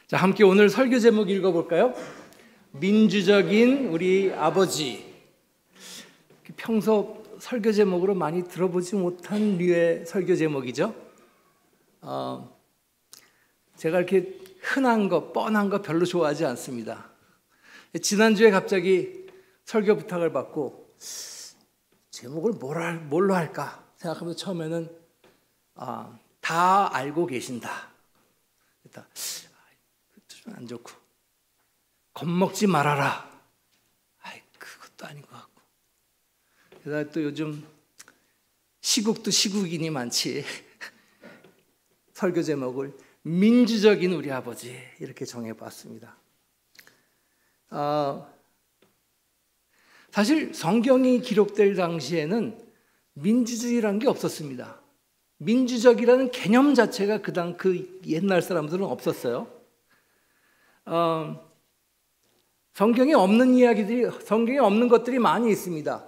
자, 함께 오늘 설교 제목 읽어볼까요? 민주적인 우리 아버지. 평소 설교 제목으로 많이 들어보지 못한 류의 설교 제목이죠. 제가 이렇게 흔한 거, 뻔한 거 별로 좋아하지 않습니다. 지난주에 갑자기 설교 부탁을 받고 제목을 뭘로 할까 생각하면서 처음에는 다 알고 계신다. 좀 안 좋고, 겁먹지 말아라. 그것도 아닌 것 같고. 그다음에 또 요즘 시국도 시국이니 많지. 설교 제목을 민주적인 우리 아버지 이렇게 정해봤습니다. 사실 성경이 기록될 당시에는 민주주의라는 게 없었습니다. 민주적이라는 개념 자체가 그 옛날 사람들은 없었어요. 성경에 없는 이야기들이, 성경에 없는 것들이 많이 있습니다.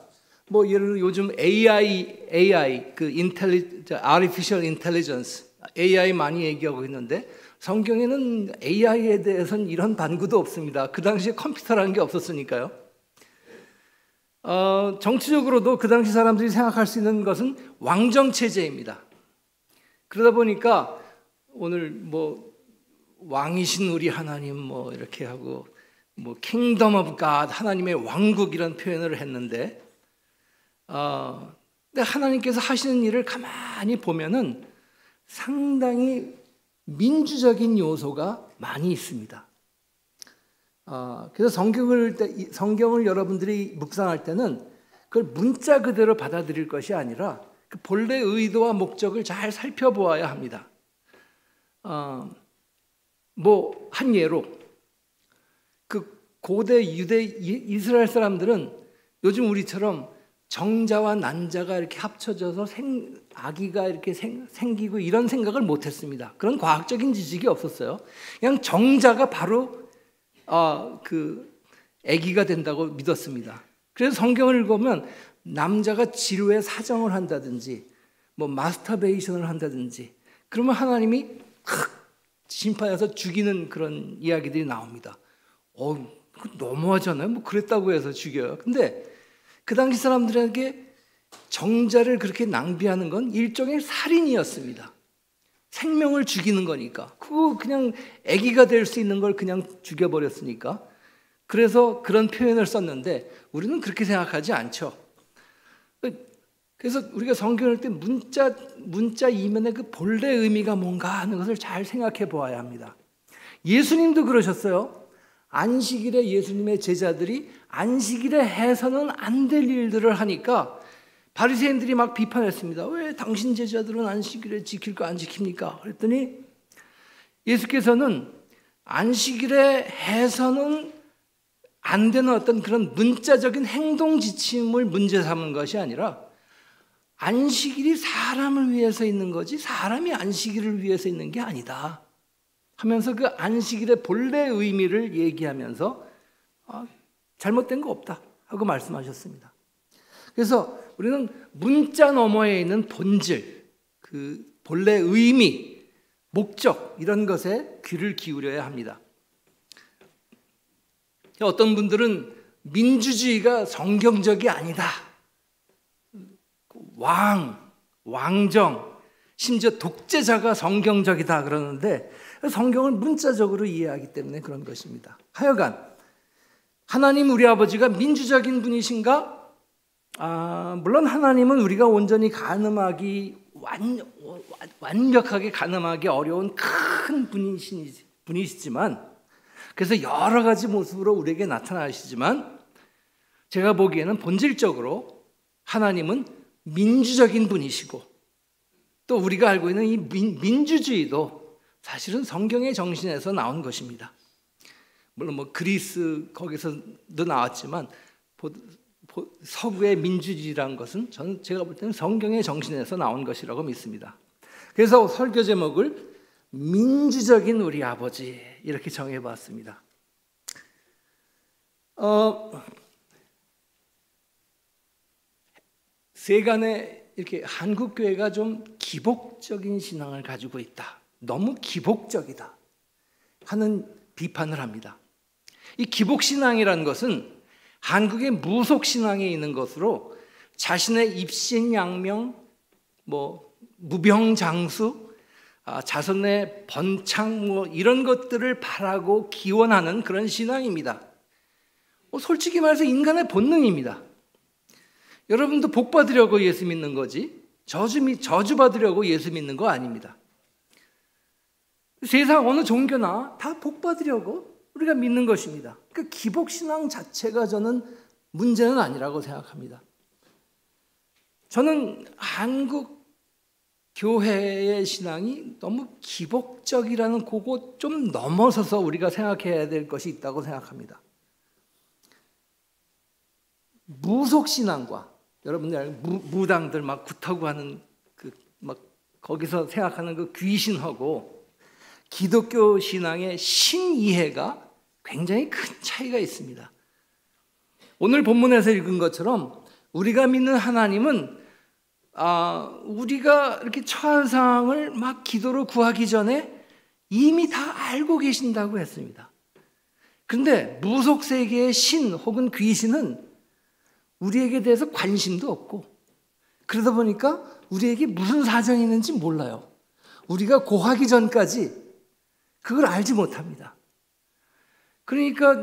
뭐 예를 들어 요즘 AI 그 Artificial Intelligence, AI 많이 얘기하고 있는데 성경에는 AI에 대해서는 이런 반구도 없습니다. 그 당시에 컴퓨터라는 게 없었으니까요. 정치적으로도 그 당시 사람들이 생각할 수 있는 것은 왕정 체제입니다. 그러다 보니까 오늘 뭐 왕이신 우리 하나님 뭐 이렇게 하고 뭐 킹덤 오브 갓, 하나님의 왕국 이런 표현을 했는데 근데 하나님께서 하시는 일을 가만히 보면은 상당히 민주적인 요소가 많이 있습니다. 그래서 성경을 여러분들이 묵상할 때는 그걸 문자 그대로 받아들일 것이 아니라 그 본래 의도와 목적을 잘 살펴보아야 합니다. 뭐 한 예로 그 고대 유대 이스라엘 사람들은 요즘 우리처럼 정자와 난자가 이렇게 합쳐져서 아기가 이렇게 생기고 이런 생각을 못했습니다. 그런 과학적인 지식이 없었어요. 그냥 정자가 바로 그 아기가 된다고 믿었습니다. 그래서 성경을 읽으면 남자가 지루에 사정을 한다든지 뭐 마스터베이션을 한다든지 그러면 하나님이 심판해서 죽이는 그런 이야기들이 나옵니다. 너무하잖아요. 뭐 그랬다고 해서 죽여요. 근데 그 당시 사람들에게 정자를 그렇게 낭비하는 건 일종의 살인이었습니다. 생명을 죽이는 거니까. 그거 그냥 아기가 될 수 있는 걸 그냥 죽여버렸으니까. 그래서 그런 표현을 썼는데 우리는 그렇게 생각하지 않죠. 그래서 우리가 성경을 할 때 문자 이면의 그 본래 의미가 뭔가 하는 것을 잘 생각해 보아야 합니다. 예수님도 그러셨어요. 안식일에 예수님의 제자들이 안식일에 해서는 안 될 일들을 하니까 바리새인들이 막 비판했습니다. 왜 당신 제자들은 안식일에 지킬 거 안 지킵니까? 그랬더니 예수께서는 안식일에 해서는 안 되는 어떤 그런 문자적인 행동 지침을 문제 삼은 것이 아니라 안식일이 사람을 위해서 있는 거지 사람이 안식일을 위해서 있는 게 아니다 하면서 그 안식일의 본래 의미를 얘기하면서 잘못된 거 없다 하고 말씀하셨습니다. 그래서 우리는 문자 너머에 있는 본질, 그 본래 의미, 목적 이런 것에 귀를 기울여야 합니다. 어떤 분들은 민주주의가 성경적이 아니다. 왕정, 심지어 독재자가 성경적이다 그러는데 성경을 문자적으로 이해하기 때문에 그런 것입니다. 하여간 하나님 우리 아버지가 민주적인 분이신가? 물론 하나님은 우리가 온전히 가늠하기 완벽하게 가늠하기 어려운 큰 분이시지만 그래서 여러 가지 모습으로 우리에게 나타나시지만 제가 보기에는 본질적으로 하나님은 민주적인 분이시고 또 우리가 알고 있는 이 민주주의도 사실은 성경의 정신에서 나온 것입니다. 물론 뭐 그리스 거기서도 나왔지만 서구의 민주주의라는 것은 제가 볼 때는 성경의 정신에서 나온 것이라고 믿습니다. 그래서 설교 제목을 민주적인 우리 아버지 이렇게 정해봤습니다. 세간에 이렇게 한국 교회가 좀 기복적인 신앙을 가지고 있다. 너무 기복적이다. 하는 비판을 합니다. 이 기복신앙이라는 것은 한국의 무속신앙에 있는 것으로 자신의 입신양명, 무병장수, 자손의 번창 이런 것들을 바라고 기원하는 그런 신앙입니다. 솔직히 말해서 인간의 본능입니다. 여러분도 복 받으려고 예수 믿는 거지 저주 받으려고 예수 믿는 거 아닙니다. 세상 어느 종교나 다 복 받으려고 우리가 믿는 것입니다. 그러니까 기복신앙 자체가 저는 문제는 아니라고 생각합니다. 저는 한국 교회의 신앙이 너무 기복적이라는 그거 좀 넘어서서 우리가 생각해야 될 것이 있다고 생각합니다. 무속신앙과 여러분들 무당들 막 굿하고 하는 막 거기서 생각하는 그 귀신하고 기독교 신앙의 신이해가 굉장히 큰 차이가 있습니다. 오늘 본문에서 읽은 것처럼 우리가 믿는 하나님은 우리가 이렇게 처한 상황을 막 기도로 구하기 전에 이미 다 알고 계신다고 했습니다. 그런데 무속 세계의 신 혹은 귀신은 우리에게 대해서 관심도 없고 그러다 보니까 우리에게 무슨 사정이 있는지 몰라요. 우리가 고하기 전까지 그걸 알지 못합니다. 그러니까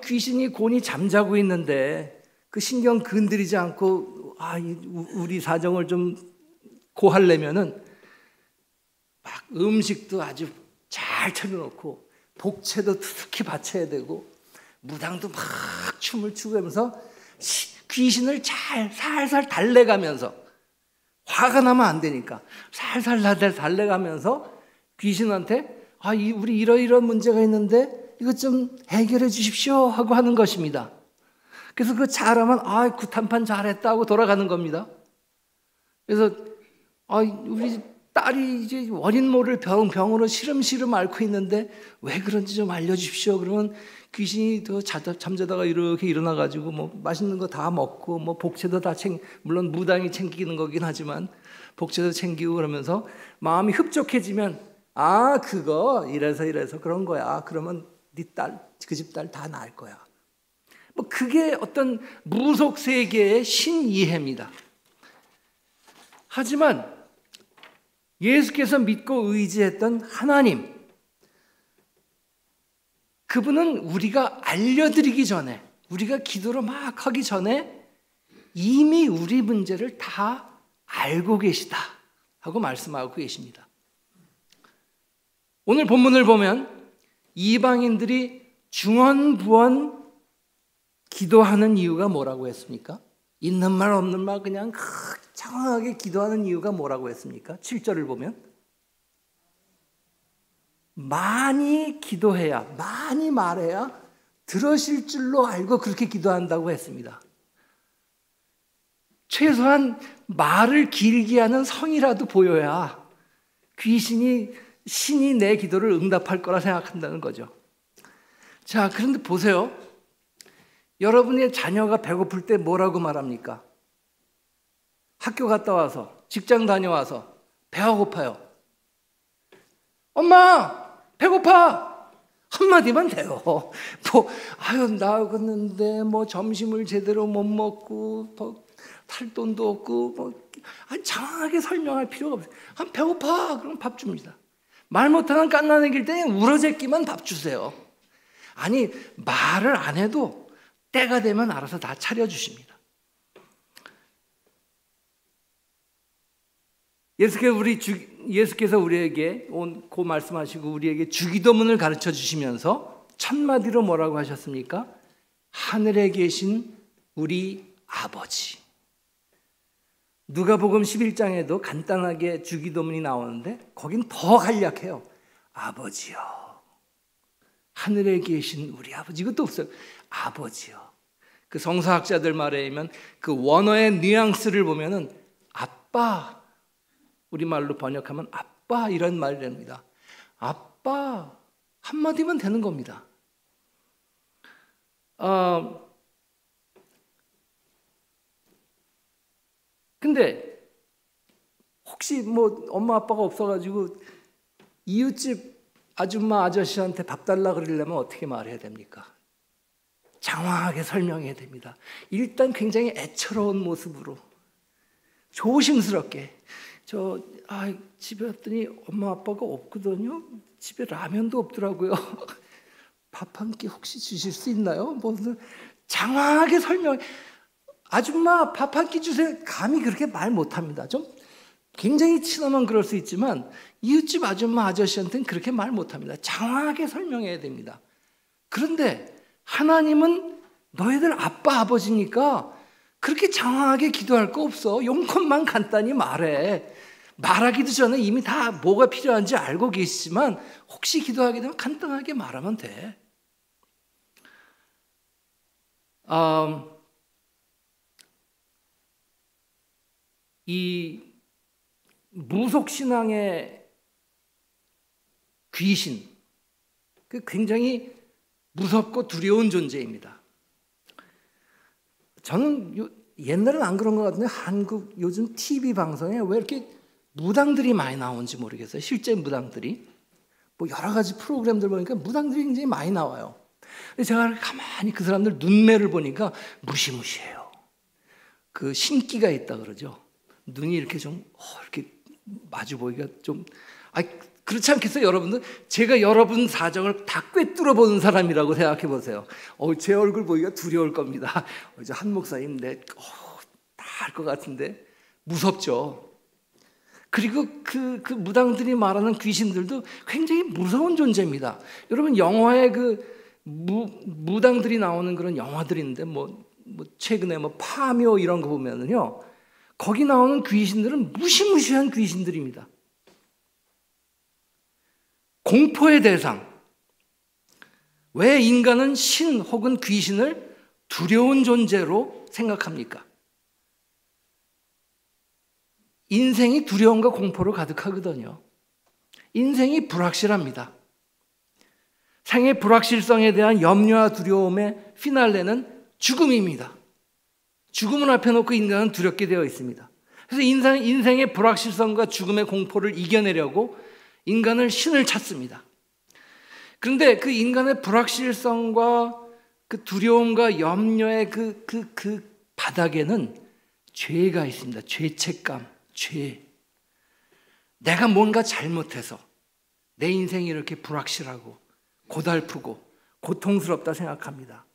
귀신이 곤히 잠자고 있는데 그 신경 건드리지 않고 우리 사정을 좀 고하려면은 막 음식도 아주 잘 차려놓고 복채도 특히 바쳐야 되고 무당도 막 춤을 추고 하면서 귀신을 잘 살살 달래가면서 화가 나면 안 되니까 살살 달래가면서 귀신한테 우리 이러이러한 문제가 있는데 이것 좀 해결해 주십시오 하고 하는 것입니다. 그래서 그거 잘하면 굿한판 잘했다 하고 돌아가는 겁니다. 그래서 우리 딸이 이제 원인 모를 병으로 시름시름 앓고 있는데 왜 그런지 좀 알려주십시오. 그러면 귀신이 더 잠자다가 이렇게 일어나가지고 맛있는 거 다 먹고 복채도 다 물론 무당이 챙기는 거긴 하지만 복채도 챙기고 그러면서 마음이 흡족해지면 그거 이래서 그런 거야. 그러면 네 딸, 그 집 딸 다 나을 거야. 그게 어떤 무속 세계의 신이해입니다. 하지만 예수께서 믿고 의지했던 하나님, 그분은 우리가 알려드리기 전에, 우리가 기도를 막 하기 전에 이미 우리 문제를 다 알고 계시다 하고 말씀하고 계십니다. 오늘 본문을 보면 이방인들이 중언부언 기도하는 이유가 뭐라고 했습니까? 있는 말 없는 말 그냥 장황하게 기도하는 이유가 뭐라고 했습니까? 7절을 보면 많이 기도해야, 많이 말해야 들으실 줄로 알고 그렇게 기도한다고 했습니다. 최소한 말을 길게 하는 성이라도 보여야 신이 내 기도를 응답할 거라 생각한다는 거죠. 자, 그런데 보세요. 여러분의 자녀가 배고플 때 뭐라고 말합니까? 학교 갔다 와서, 직장 다녀와서 배가 고파요. 엄마, 배고파! 한마디만 돼요. 나갔는데 점심을 제대로 못 먹고, 탈 돈도 없고, 장황하게 설명할 필요가 없어요. 배고파! 그럼 밥 줍니다. 말 못하는 깐나내길 때 울어제끼만 밥 주세요. 아니, 말을 안 해도 때가 되면 알아서 다 차려주십니다. 예수께서 우리에게 그 말씀하시고 우리에게 주기도문을 가르쳐 주시면서 첫 마디로 뭐라고 하셨습니까? 하늘에 계신 우리 아버지. 누가복음 11장에도 간단하게 주기도문이 나오는데 거긴 더 간략해요. 아버지요. 하늘에 계신 우리 아버지. 이것도 없어요. 아버지요. 그 성서학자들 말에 의하면 그 원어의 뉘앙스를 보면은 아빠, 우리말로 번역하면 아빠 이런 말이 됩니다. 아빠 한마디면 되는 겁니다. 근데 혹시 엄마 아빠가 없어가지고 이웃집 아줌마 아저씨한테 밥 달라 그러려면 어떻게 말해야 됩니까? 장황하게 설명해야 됩니다. 일단 굉장히 애처로운 모습으로 조심스럽게 집에 왔더니 엄마 아빠가 없거든요. 집에 라면도 없더라고요. 밥 한 끼 혹시 주실 수 있나요? 무슨 장황하게 설명. 아줌마 밥 한 끼 주세요. 감히 그렇게 말 못합니다. 좀 굉장히 친하면 그럴 수 있지만 이웃집 아줌마 아저씨한테는 그렇게 말 못합니다. 장황하게 설명해야 됩니다. 그런데 하나님은 너희들 아빠 아버지니까 그렇게 장황하게 기도할 거 없어. 용건만 간단히 말해. 말하기도 전에 이미 다 뭐가 필요한지 알고 계시지만 혹시 기도하게 되면 간단하게 말하면 돼. 이 무속신앙의 귀신, 그 굉장히 무섭고 두려운 존재입니다. 저는 옛날엔 안 그런 것 같은데 한국 요즘 TV 방송에 왜 이렇게 무당들이 많이 나오는지 모르겠어요. 실제 무당들이. 뭐 여러 가지 프로그램들 보니까 무당들이 굉장히 많이 나와요. 근데 제가 가만히 그 사람들 눈매를 보니까 무시무시해요. 그 신기가 있다 그러죠. 눈이 이렇게 좀 이렇게 마주 보기가 좀 그렇지 않겠어요, 여러분들? 제가 여러분 사정을 다 꿰뚫어 보는 사람이라고 생각해 보세요. 제 얼굴 보기가 두려울 겁니다. 이제 한 목사님 다 알 것 같은데 무섭죠. 그리고 그 무당들이 말하는 귀신들도 굉장히 무서운 존재입니다. 여러분 영화에 무당들이 나오는 그런 영화들이 있는데 최근에 파묘 이런 거 보면은요, 거기 나오는 귀신들은 무시무시한 귀신들입니다. 공포의 대상. 왜 인간은 신 혹은 귀신을 두려운 존재로 생각합니까? 인생이 두려움과 공포로 가득하거든요. 인생이 불확실합니다. 생의 불확실성에 대한 염려와 두려움의 피날레는 죽음입니다. 죽음을 앞에 놓고 인간은 두렵게 되어 있습니다. 그래서 인생의 불확실성과 죽음의 공포를 이겨내려고 인간은 신을 찾습니다. 그런데 그 인간의 불확실성과 그 두려움과 염려의 그 바닥에는 죄가 있습니다. 죄책감, 죄. 내가 뭔가 잘못해서 내 인생이 이렇게 불확실하고 고달프고 고통스럽다 생각합니다.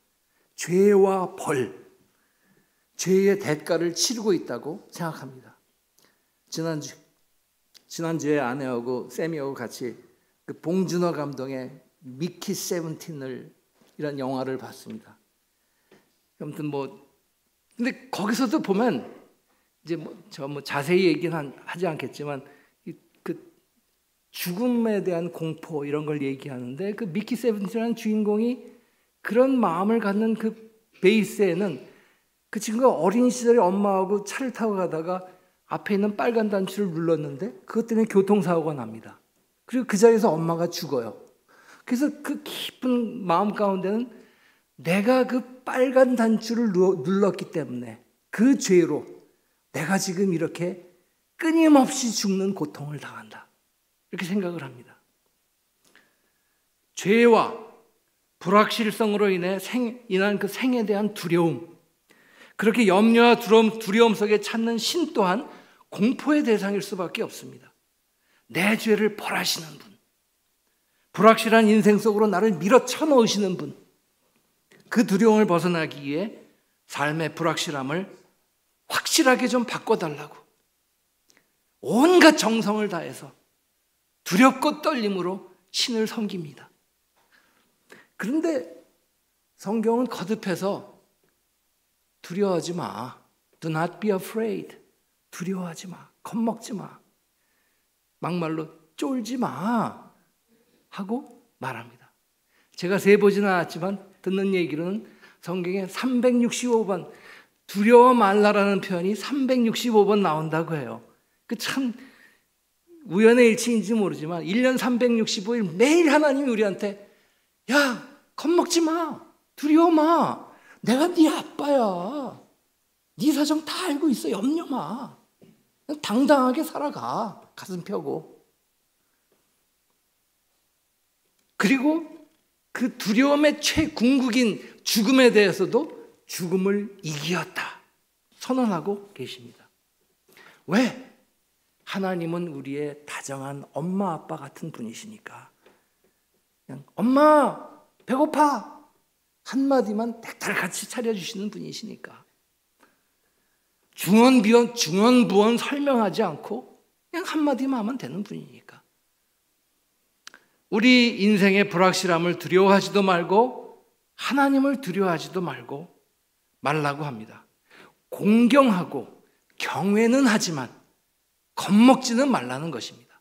죄와 벌, 죄의 대가를 치르고 있다고 생각합니다. 지난주에 아내하고 쌤이하고 같이 그 봉준호 감독의 미키 세븐틴을 이런 영화를 봤습니다. 아무튼 근데 거기서도 보면 이제 자세히 얘기는 하지 않겠지만 그 죽음에 대한 공포 이런 걸 얘기하는데 그 미키 세븐틴이라는 주인공이 그런 마음을 갖는 그 베이스에는 그 친구가 어린 시절에 엄마하고 차를 타고 가다가 앞에 있는 빨간 단추를 눌렀는데 그것 때문에 교통사고가 납니다. 그리고 그 자리에서 엄마가 죽어요. 그래서 그 깊은 마음 가운데는 내가 그 빨간 단추를 눌렀기 때문에 그 죄로 내가 지금 이렇게 끊임없이 죽는 고통을 당한다. 이렇게 생각을 합니다. 죄와 불확실성으로 인한 그 생에 대한 두려움, 그렇게 염려와 두려움 속에 찾는 신 또한 공포의 대상일 수밖에 없습니다. 내 죄를 벌하시는 분, 불확실한 인생 속으로 나를 밀어쳐 넣으시는 분, 그 두려움을 벗어나기 위해 삶의 불확실함을 확실하게 좀 바꿔달라고 온갖 정성을 다해서 두렵고 떨림으로 신을 섬깁니다. 그런데 성경은 거듭해서 두려워하지 마. Do not be afraid. 두려워하지 마. 겁먹지 마. 막말로 쫄지 마. 하고 말합니다. 제가 세보지는 않았지만 듣는 얘기로는 성경에 365번 두려워 말라라는 표현이 365번 나온다고 해요. 그 참 우연의 일치인지 모르지만 1년 365일 매일 하나님이 우리한테 야, 겁먹지 마. 두려워 마. 내가 네 아빠야. 네 사정 다 알고 있어. 염려 마. 그냥 당당하게 살아가. 가슴 펴고. 그리고 그 두려움의 최궁극인 죽음에 대해서도 죽음을 이기었다 선언하고 계십니다. 왜? 하나님은 우리의 다정한 엄마 아빠 같은 분이시니까. 그냥 엄마 배고파 한마디만 백달같이 차려주시는 분이시니까. 중언부언 설명하지 않고 그냥 한마디만 하면 되는 분이니까. 우리 인생의 불확실함을 두려워하지도 말고 하나님을 두려워하지도 말라고 합니다. 공경하고 경외는 하지만 겁먹지는 말라는 것입니다.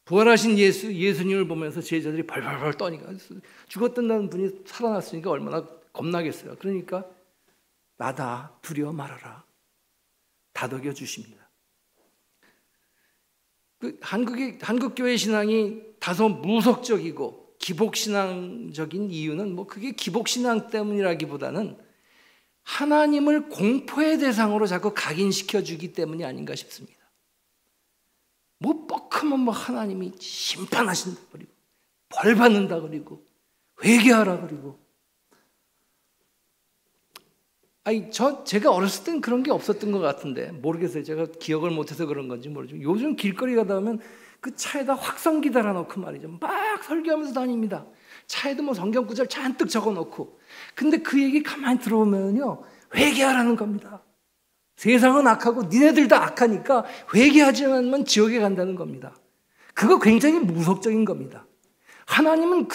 부활하신 예수님을 보면서 제자들이 벌벌벌 떠니까 죽었던 분이 살아났으니까 얼마나 겁나겠어요. 그러니까 나다 두려워 말아라 다독여 주십니다. 한국교회 신앙이 다소 무속적이고 기복신앙적인 이유는 그게 기복신앙 때문이라기보다는 하나님을 공포의 대상으로 자꾸 각인시켜주기 때문이 아닌가 싶습니다. 뻑하면 하나님이 심판하신다 그리고 벌 받는다 그리고 회개하라 그리고. 제가 어렸을 땐 그런 게 없었던 것 같은데 모르겠어요. 제가 기억을 못해서 그런 건지 모르지만 요즘 길거리 가다 보면 그 차에다 확성기 달아놓고 말이죠. 막 설교하면서 다닙니다. 차에도 성경 구절 잔뜩 적어놓고. 근데 그 얘기 가만히 들어보면요, 회개하라는 겁니다. 세상은 악하고 니네들 다 악하니까 회개하지 않으면 지옥에 간다는 겁니다. 그거 굉장히 무속적인 겁니다. 하나님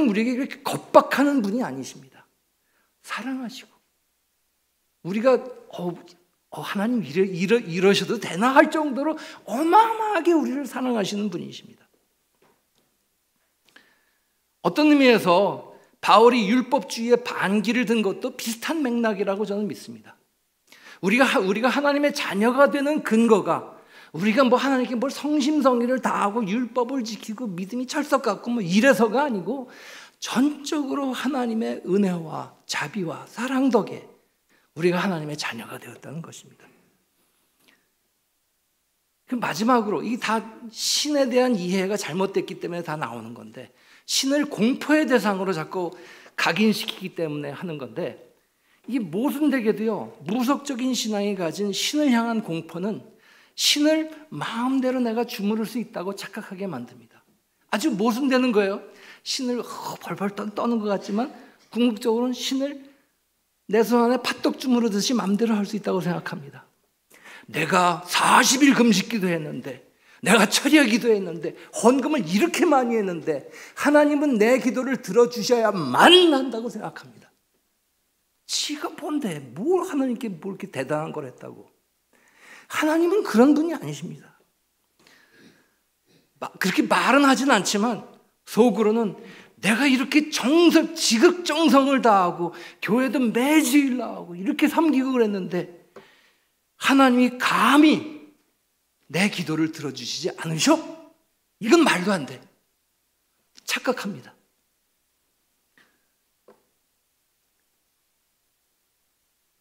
우리에게 그렇게 겁박하는 분이 아니십니다. 사랑하시고 우리가 하나님 이러셔도 되나 할 정도로 어마어마하게 우리를 사랑하시는 분이십니다. 어떤 의미에서 바울이 율법주의의 반기를 든 것도 비슷한 맥락이라고 저는 믿습니다. 우리가 하나님의 자녀가 되는 근거가 우리가 하나님께 성심성의를 다하고 율법을 지키고 믿음이 철석 같고 이래서가 아니고 전적으로 하나님의 은혜와 자비와 사랑 덕에 우리가 하나님의 자녀가 되었다는 것입니다. 그 마지막으로 이게 다 신에 대한 이해가 잘못됐기 때문에 다 나오는 건데 신을 공포의 대상으로 자꾸 각인시키기 때문에 하는 건데 이게 모순되게도요 무속적인 신앙이 가진 신을 향한 공포는 신을 마음대로 내가 주무를 수 있다고 착각하게 만듭니다. 아주 모순되는 거예요. 신을 벌벌 떠는 것 같지만 궁극적으로는 신을 내 손 안에 팥떡 주무르듯이 마음대로 할 수 있다고 생각합니다. 내가 40일 금식 기도했는데 내가 철야 기도했는데 헌금을 이렇게 많이 했는데 하나님은 내 기도를 들어주셔야만 한다고 생각합니다. 지가 뭔데 뭘 하나님께 뭘 이렇게 대단한 걸 했다고. 하나님은 그런 분이 아니십니다. 그렇게 말은 하진 않지만 속으로는 내가 이렇게 지극정성을 다하고 교회도 매주일 나오고 이렇게 섬기고 그랬는데 하나님이 감히 내 기도를 들어주시지 않으셔? 이건 말도 안 돼. 착각합니다.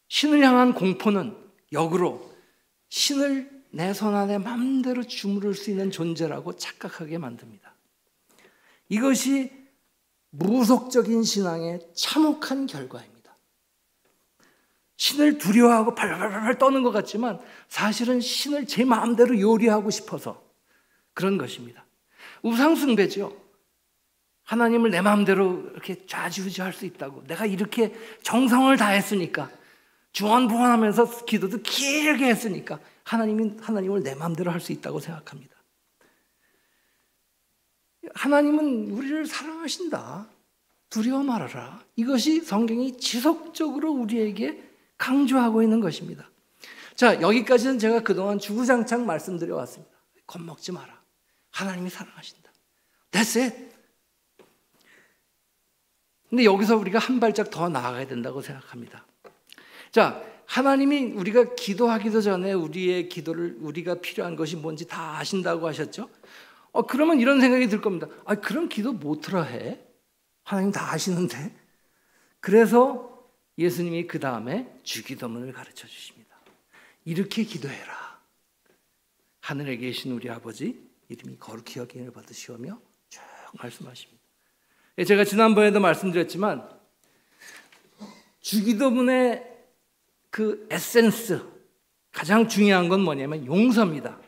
신을 향한 공포는 역으로 신을 내 손 안에 마음대로 주무를 수 있는 존재라고 착각하게 만듭니다. 이것이 무속적인 신앙의 참혹한 결과입니다. 신을 두려워하고 발발발 떠는 것 같지만 사실은 신을 제 마음대로 요리하고 싶어서 그런 것입니다. 우상숭배죠. 하나님을 내 마음대로 이렇게 좌지우지할 수 있다고. 내가 이렇게 정성을 다했으니까 중언부언하면서 기도도 길게 했으니까 하나님을 내 마음대로 할 수 있다고 생각합니다. 하나님은 우리를 사랑하신다. 두려워 말아라. 이것이 성경이 지속적으로 우리에게 강조하고 있는 것입니다. 자, 여기까지는 제가 그동안 주구장창 말씀드려 왔습니다. 겁먹지 마라. 하나님이 사랑하신다. That's it. 근데 여기서 우리가 한 발짝 더 나아가야 된다고 생각합니다. 자, 하나님이 우리가 기도하기도 전에 우리의 기도를 우리가 필요한 것이 뭔지 다 아신다고 하셨죠? 그러면 이런 생각이 들 겁니다. 그럼 기도 못하라 해? 하나님 다 아시는데? 그래서 예수님이 그 다음에 주기도문을 가르쳐 주십니다. 이렇게 기도해라. 하늘에 계신 우리 아버지, 이름이 거룩히 여김을 받으시오며 쭉 말씀하십니다. 제가 지난번에도 말씀드렸지만 주기도문의 그 에센스, 가장 중요한 건 뭐냐면 용서입니다.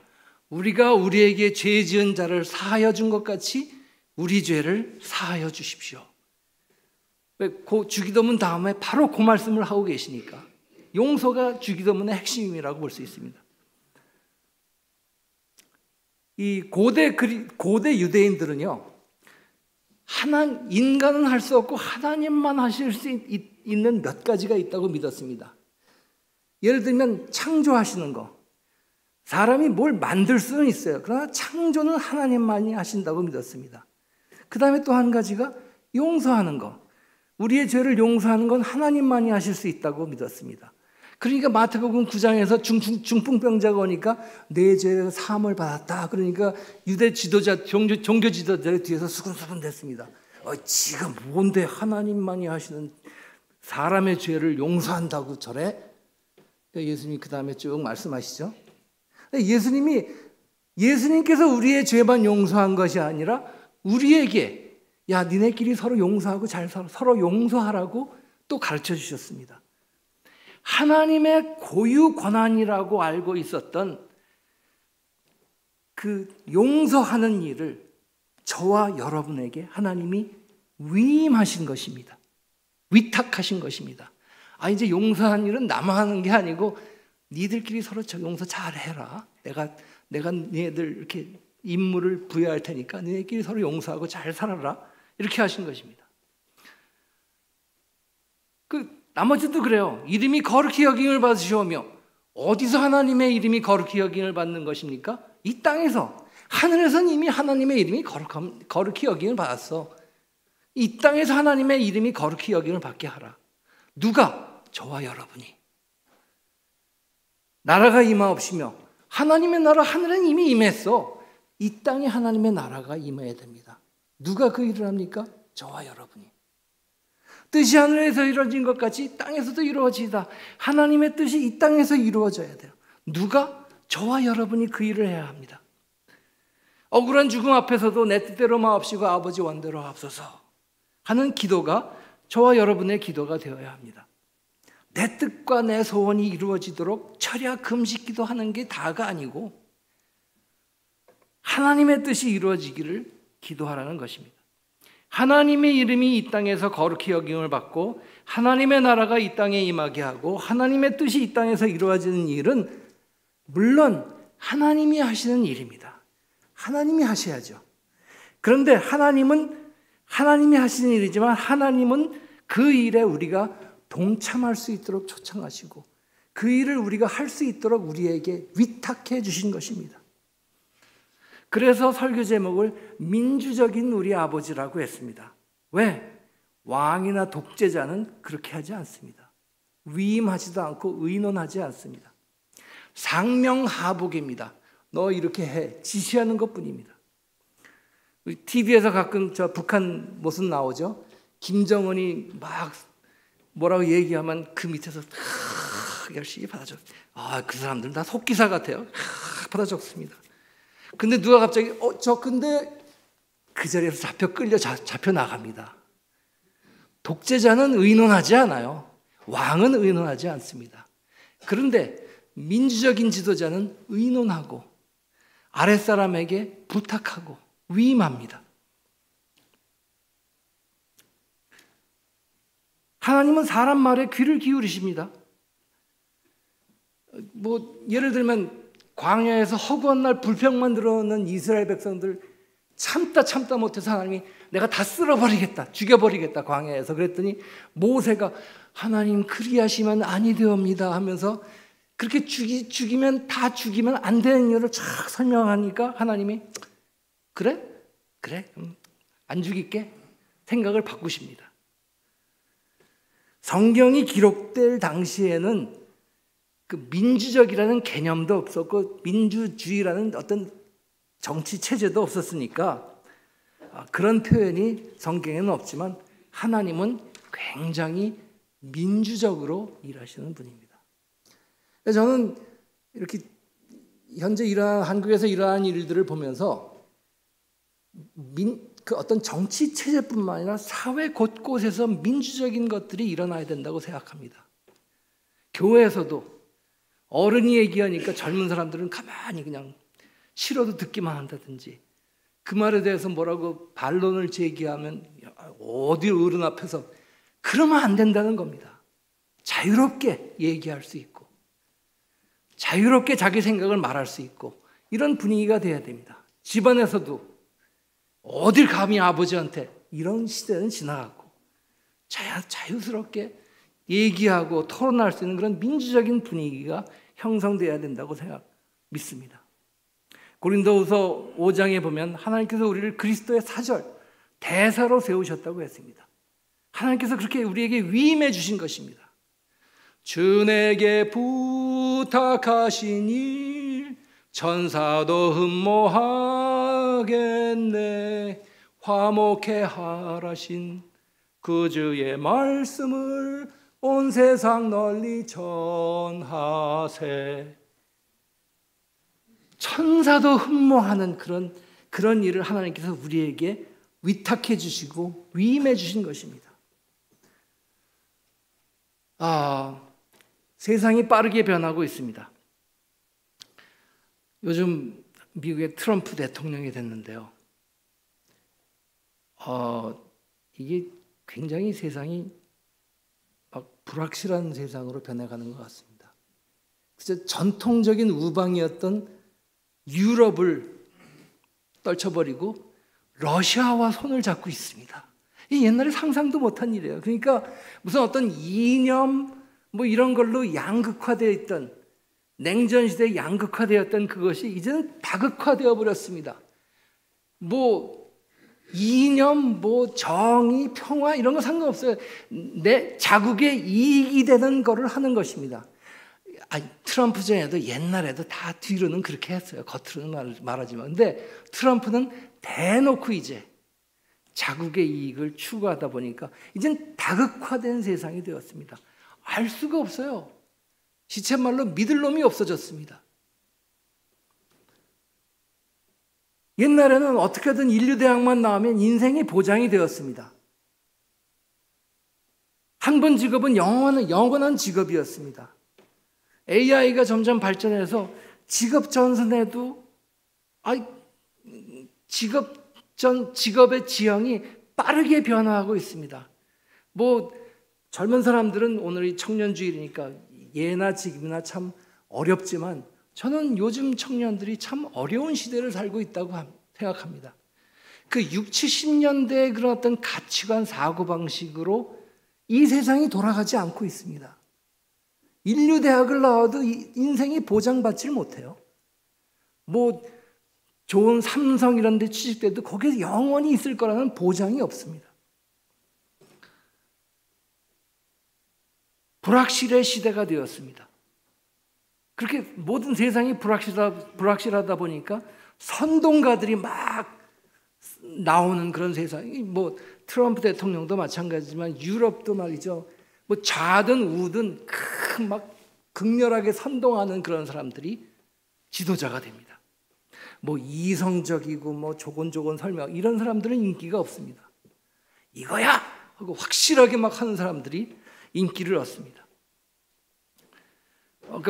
우리가 우리에게 죄 지은 자를 사하여 준 것 같이 우리 죄를 사하여 주십시오. 그 주기도문 다음에 바로 그 말씀을 하고 계시니까 용서가 주기도문의 핵심이라고 볼 수 있습니다. 이 고대 유대인들은요, 인간은 할 수 없고 하나님만 하실 수 있는 몇 가지가 있다고 믿었습니다. 예를 들면 창조하시는 거. 사람이 뭘 만들 수는 있어요. 그러나 창조는 하나님만이 하신다고 믿었습니다. 그 다음에 또 한 가지가 용서하는 거. 우리의 죄를 용서하는 건 하나님만이 하실 수 있다고 믿었습니다. 그러니까 마태복음 9장에서 중풍병자가 오니까 내 죄를 사함을 받았다. 그러니까 유대 지도자, 종교 지도자들 뒤에서 수근수근 됐습니다. 지가 뭔데 하나님만이 하시는 사람의 죄를 용서한다고 저래? 예수님이 그 다음에 쭉 말씀하시죠. 예수님께서 우리의 죄만 용서한 것이 아니라 우리에게 야 니네끼리 서로 용서하고 잘 살아, 서로 용서하라고 또 가르쳐 주셨습니다. 하나님의 고유 권한이라고 알고 있었던 그 용서하는 일을 저와 여러분에게 하나님이 위임하신 것입니다. 위탁하신 것입니다. 이제 용서하는 일은 나만 하는 게 아니고 니들끼리 서로 용서 잘해라. 내가 니네들 이렇게 임무를 부여할 테니까 니네끼리 서로 용서하고 잘 살아라. 이렇게 하신 것입니다. 나머지도 그래요. 이름이 거룩히 여김을 받으시오며, 어디서 하나님의 이름이 거룩히 여김을 받는 것입니까? 이 땅에서. 하늘에서는 이미 하나님의 이름이 거룩히 여김을 받았어. 이 땅에서 하나님의 이름이 거룩히 여김을 받게 하라. 누가? 저와 여러분이. 나라가 임하옵시며, 하나님의 나라 하늘은 이미 임했어. 이 땅에 하나님의 나라가 임해야 됩니다. 누가 그 일을 합니까? 저와 여러분이. 뜻이 하늘에서 이루어진 것 같이 땅에서도 이루어지다. 하나님의 뜻이 이 땅에서 이루어져야 돼요. 누가? 저와 여러분이 그 일을 해야 합니다. 억울한 죽음 앞에서도 내 뜻대로 마옵시고 아버지 원대로 하옵소서 하는 기도가 저와 여러분의 기도가 되어야 합니다. 내 뜻과 내 소원이 이루어지도록 철야 금식 기도하는 게 다가 아니고 하나님의 뜻이 이루어지기를 기도하라는 것입니다. 하나님의 이름이 이 땅에서 거룩히 여김을 받고 하나님의 나라가 이 땅에 임하게 하고 하나님의 뜻이 이 땅에서 이루어지는 일은 물론 하나님이 하시는 일입니다. 하나님이 하셔야죠. 그런데 하나님이 하시는 일이지만 하나님은 그 일에 우리가 동참할 수 있도록 초청하시고 그 일을 우리가 할 수 있도록 우리에게 위탁해 주신 것입니다. 그래서 설교 제목을 민주적인 우리 아버지라고 했습니다. 왜? 왕이나 독재자는 그렇게 하지 않습니다. 위임하지도 않고 의논하지 않습니다. 상명하복입니다. 너 이렇게 해. 지시하는 것뿐입니다. 우리 TV에서 가끔 저 북한 모습 나오죠. 김정은이 막 뭐라고 얘기하면 그 밑에서 열심히 받아줘. 그 사람들은 다 속기사 같아요. 받아 적습니다. 근데 누가 갑자기 근데 그 자리에서 잡혀 나갑니다. 독재자는 의논하지 않아요. 왕은 의논하지 않습니다. 그런데 민주적인 지도자는 의논하고 아랫사람에게 부탁하고 위임합니다. 하나님은 사람 말에 귀를 기울이십니다. 예를 들면 광야에서 허구한 날 불평만 들어오는 이스라엘 백성들 참다 못해서 하나님이 내가 다 쓸어버리겠다, 죽여버리겠다 광야에서 그랬더니 모세가 하나님 그리하시면 아니되옵니다 하면서 그렇게 죽이면 안 되는 이유를 쫙 설명하니까 하나님이 그래 안 죽일게 생각을 바꾸십니다. 성경이 기록될 당시에는 그 민주적이라는 개념도 없었고 민주주의라는 어떤 정치 체제도 없었으니까 그런 표현이 성경에는 없지만 하나님은 굉장히 민주적으로 일하시는 분입니다. 저는 이렇게 현재 한국에서 일어나는 일들을 보면서 그 어떤 정치 체제뿐만 아니라 사회 곳곳에서 민주적인 것들이 일어나야 된다고 생각합니다. 교회에서도 어른이 얘기하니까 젊은 사람들은 가만히 그냥 싫어도 듣기만 한다든지, 그 말에 대해서 뭐라고 반론을 제기하면 어디 어른 앞에서, 그러면 안 된다는 겁니다. 자유롭게 얘기할 수 있고 자유롭게 자기 생각을 말할 수 있고 이런 분위기가 돼야 됩니다. 집안에서도 어딜 감히 아버지한테, 이런 시대는 지나갔고 자유스럽게 얘기하고 토론할 수 있는 그런 민주적인 분위기가 형성돼야 된다고 믿습니다. 고린도후서 5장에 보면 하나님께서 우리를 그리스도의 사절, 대사로 세우셨다고 했습니다. 하나님께서 그렇게 우리에게 위임해 주신 것입니다. 주 내게 부탁하신 일 천사도 흠모하겠네. 화목해 하라신 그 주의 말씀을 온 세상 널리 전하세. 천사도 흠모하는 그런 일을 하나님께서 우리에게 위탁해 주시고 위임해 주신 것입니다. 세상이 빠르게 변하고 있습니다. 요즘 미국의 트럼프 대통령이 됐는데요. 이게 굉장히 세상이 막 불확실한 세상으로 변해가는 것 같습니다. 그래서 전통적인 우방이었던 유럽을 떨쳐버리고 러시아와 손을 잡고 있습니다. 이 옛날에 상상도 못한 일이에요. 그러니까 무슨 어떤 이념 뭐 이런 걸로 양극화되어 있던, 냉전 시대에 양극화되었던 그것이 이제는 다극화되어 버렸습니다. 뭐 이념, 뭐 정의, 평화 이런 거 상관없어요. 내 자국의 이익이 되는 거를 하는 것입니다. 트럼프 전에도 옛날에도 다 뒤로는 그렇게 했어요. 겉으로는 말하지만. 근데 트럼프는 대놓고 이제 자국의 이익을 추구하다 보니까 이젠 다극화된 세상이 되었습니다. 알 수가 없어요. 시쳇말로 믿을 놈이 없어졌습니다. 옛날에는 어떻게든 인류대학만 나오면 인생이 보장이 되었습니다. 한 번 직업은 영원한 직업이었습니다. AI가 점점 발전해서 직업 전선에도 직업의 지형이 빠르게 변화하고 있습니다. 뭐 젊은 사람들은 오늘이 청년주의니까 예나 지금이나 참 어렵지만 저는 요즘 청년들이 참 어려운 시대를 살고 있다고 생각합니다. 그 60, 70년대의 그런 어떤 가치관, 사고방식으로 이 세상이 돌아가지 않고 있습니다. 인류대학을 나와도 인생이 보장받질 못해요. 뭐 좋은 삼성 이런 데 취직돼도 거기에 영원히 있을 거라는 보장이 없습니다. 불확실의 시대가 되었습니다. 그렇게 모든 세상이 불확실하다 보니까 선동가들이 막 나오는 그런 세상이, 뭐 트럼프 대통령도 마찬가지지만 유럽도 말이죠. 뭐 좌든 우든 막 극렬하게 선동하는 그런 사람들이 지도자가 됩니다. 뭐 이성적이고 뭐 조곤조곤 설명 이런 사람들은 인기가 없습니다. 이거야 하고 확실하게 막 하는 사람들이 인기를 얻습니다.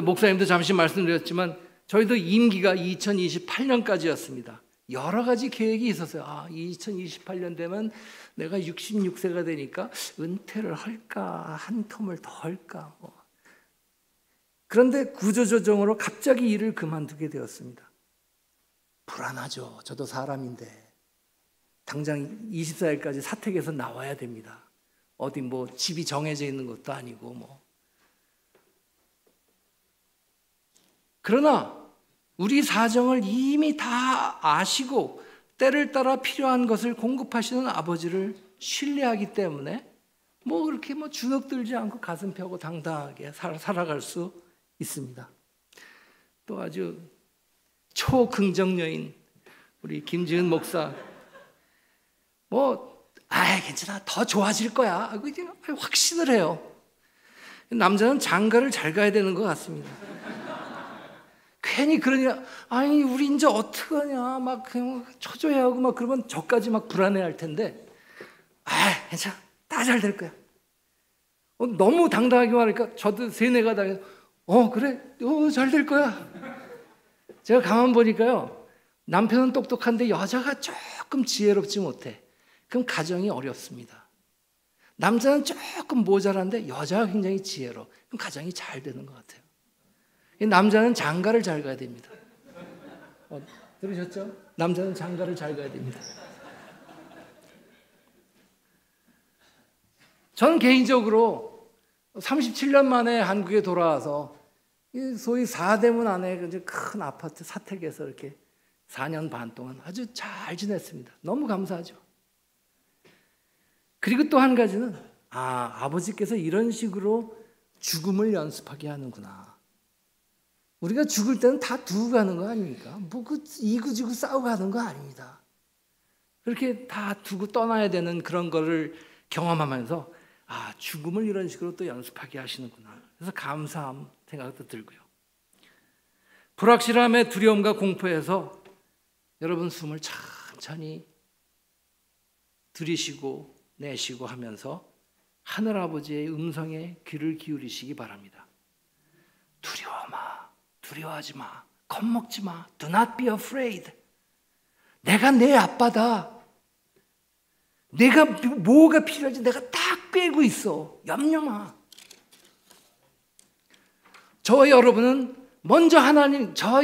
목사님도 잠시 말씀드렸지만 저희도 임기가 2028년까지였습니다. 여러 가지 계획이 있었어요. 2028년 되면 내가 66세가 되니까 은퇴를 할까, 한 텀을 더 할까. 그런데 구조조정으로 갑자기 일을 그만두게 되었습니다. 불안하죠. 저도 사람인데 당장 24일까지 사택에서 나와야 됩니다. 어디 뭐 집이 정해져 있는 것도 아니고 뭐. 그러나 우리 사정을 이미 다 아시고 때를 따라 필요한 것을 공급하시는 아버지를 신뢰하기 때문에 뭐 그렇게 뭐 주눅들지 않고 가슴 펴고 당당하게 살아갈 수 있습니다. 또 아주 초긍정녀인 우리 김지은 목사, 괜찮아, 더 좋아질 거야. 확신을 해요. 남자는 장가를 잘 가야 되는 것 같습니다. 괜히 그러냐, 아니 우리 이제 어떡하냐 막 그냥 초조해 하고 막 그러면 저까지 막 불안해 할 텐데, 괜찮아, 다 잘 될 거야. 너무 당당하게 말하니까 저도 세뇌가 당해서 그래, 잘 될 거야. 제가 가만 보니까요, 남편은 똑똑한데 여자가 조금 지혜롭지 못해. 그럼 가정이 어렵습니다. 남자는 조금 모자란데 여자가 굉장히 지혜로워. 그럼 가정이 잘 되는 것 같아요. 남자는 장가를 잘 가야 됩니다. 들으셨죠? 남자는 장가를 잘 가야 됩니다. 저는 개인적으로 37년 만에 한국에 돌아와서 소위 4대문 안에 큰 아파트 사택에서 이렇게 4년 반 동안 아주 잘 지냈습니다. 너무 감사하죠. 그리고 또 한 가지는 아버지께서 이런 식으로 죽음을 연습하게 하는구나. 우리가 죽을 때는 다 두고 가는 거 아닙니까? 이구지구 싸우고 가는 거 아닙니다. 그렇게 다 두고 떠나야 되는 그런 거를 경험하면서 죽음을 이런 식으로 또 연습하게 하시는구나. 그래서 감사함 생각도 들고요. 불확실함의 두려움과 공포에서 여러분 숨을 천천히 들이쉬고 내쉬고 하면서 하늘아버지의 음성에 귀를 기울이시기 바랍니다. 두려워 마. 두려워하지 마. 겁먹지 마. Do not be afraid. 내가 내 아빠다. 내가 뭐가 필요한지 내가 딱 꿰고 있어. 염려 마.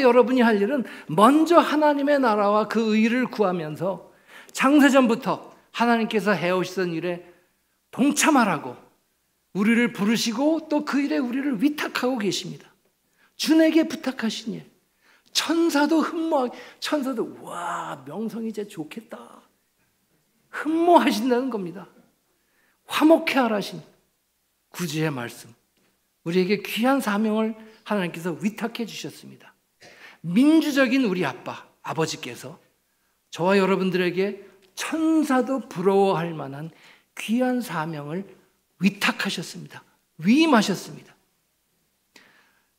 여러분이 할 일은 먼저 하나님의 나라와 그 의를 구하면서 창세전부터 하나님께서 해오시던 일에 동참하라고 우리를 부르시고 또 그 일에 우리를 위탁하고 계십니다. 주에게 부탁하신 일. 천사도 와, 명성이 진짜 좋겠다. 흠모하신다는 겁니다. 화목해 하라신 구주의 말씀. 우리에게 귀한 사명을 하나님께서 위탁해 주셨습니다. 민주적인 우리 아버지께서 저와 여러분들에게 천사도 부러워할 만한 귀한 사명을 위탁하셨습니다. 위임하셨습니다.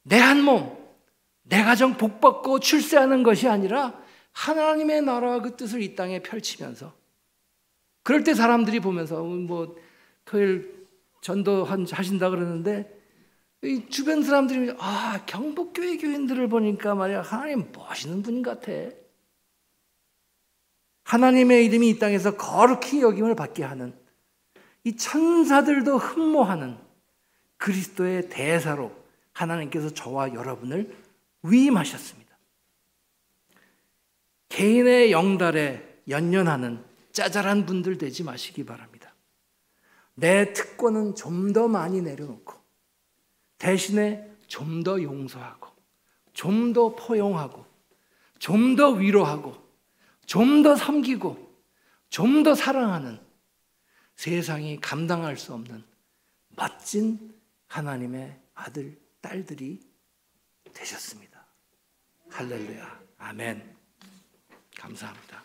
내 한 몸, 내 가정 복받고 출세하는 것이 아니라 하나님의 나라와 그 뜻을 이 땅에 펼치면서, 그럴 때 사람들이 보면서 토요일 전도 하신다 그러는데 이 주변 사람들이 경복교회 교인들을 보니까 말이야, 하나님 멋있는 분 같아. 하나님의 이름이 이 땅에서 거룩히 여김을 받게 하는, 이 천사들도 흠모하는 그리스도의 대사로 하나님께서 저와 여러분을 위임하셨습니다. 개인의 영달에 연연하는 짜잘한 분들 되지 마시기 바랍니다. 내 특권은 좀 더 많이 내려놓고 대신에 좀 더 용서하고 좀 더 포용하고 좀 더 위로하고 좀 더 섬기고 좀 더 사랑하는, 세상이 감당할 수 없는 멋진 하나님의 아들, 딸들이 되셨습니다. 할렐루야. 아멘. 감사합니다.